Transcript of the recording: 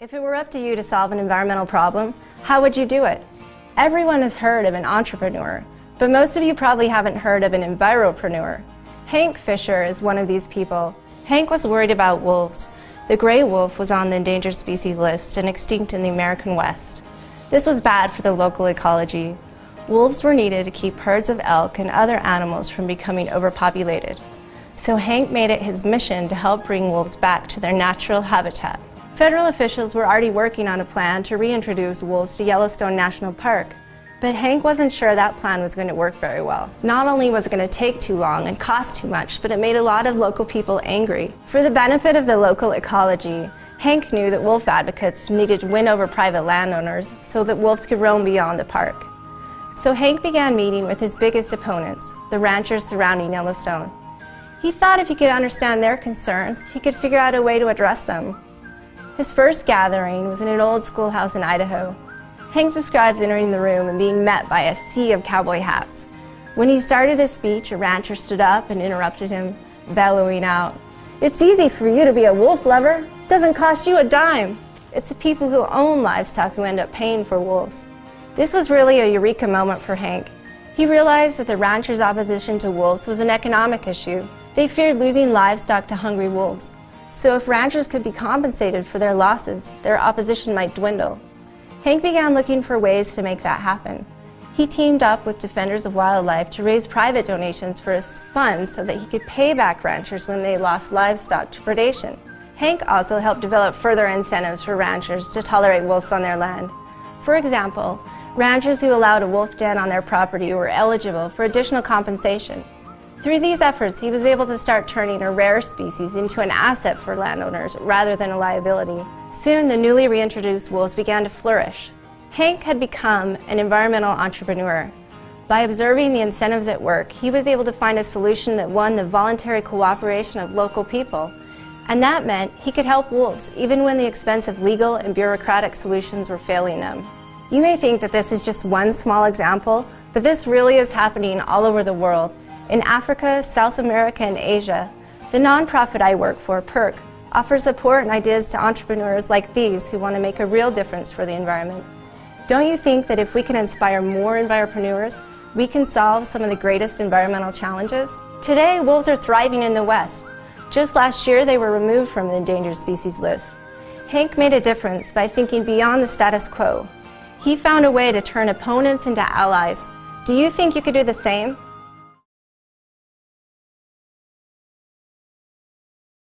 If it were up to you to solve an environmental problem, how would you do it? Everyone has heard of an entrepreneur, but most of you probably haven't heard of an enviropreneur. Hank Fisher is one of these people. Hank was worried about wolves. The gray wolf was on the endangered species list and extinct in the American West. This was bad for the local ecology. Wolves were needed to keep herds of elk and other animals from becoming overpopulated. So Hank made it his mission to help bring wolves back to their natural habitat. Federal officials were already working on a plan to reintroduce wolves to Yellowstone National Park, but Hank wasn't sure that plan was going to work very well. Not only was it going to take too long and cost too much, but it made a lot of local people angry. For the benefit of the local ecology, Hank knew that wolf advocates needed to win over private landowners so that wolves could roam beyond the park. So Hank began meeting with his biggest opponents, the ranchers surrounding Yellowstone. He thought if he could understand their concerns, he could figure out a way to address them. His first gathering was in an old schoolhouse in Idaho. Hank describes entering the room and being met by a sea of cowboy hats. When he started his speech, a rancher stood up and interrupted him, bellowing out, "It's easy for you to be a wolf lover. It doesn't cost you a dime. It's the people who own livestock who end up paying for wolves." This was really a eureka moment for Hank. He realized that the ranchers' opposition to wolves was an economic issue. They feared losing livestock to hungry wolves. So if ranchers could be compensated for their losses, their opposition might dwindle. Hank began looking for ways to make that happen. He teamed up with Defenders of Wildlife to raise private donations for a fund so that he could pay back ranchers when they lost livestock to predation. Hank also helped develop further incentives for ranchers to tolerate wolves on their land. For example, ranchers who allowed a wolf den on their property were eligible for additional compensation. Through these efforts, he was able to start turning a rare species into an asset for landowners rather than a liability. Soon, the newly reintroduced wolves began to flourish. Hank had become an environmental entrepreneur. By observing the incentives at work, he was able to find a solution that won the voluntary cooperation of local people. And that meant he could help wolves, even when the expensive legal and bureaucratic solutions were failing them. You may think that this is just one small example, but this really is happening all over the world. In Africa, South America, and Asia, the nonprofit I work for, PERC, offers support and ideas to entrepreneurs like these who want to make a real difference for the environment. Don't you think that if we can inspire more enviropreneurs, we can solve some of the greatest environmental challenges? Today, wolves are thriving in the West. Just last year, they were removed from the endangered species list. Hank made a difference by thinking beyond the status quo. He found a way to turn opponents into allies. Do you think you could do the same?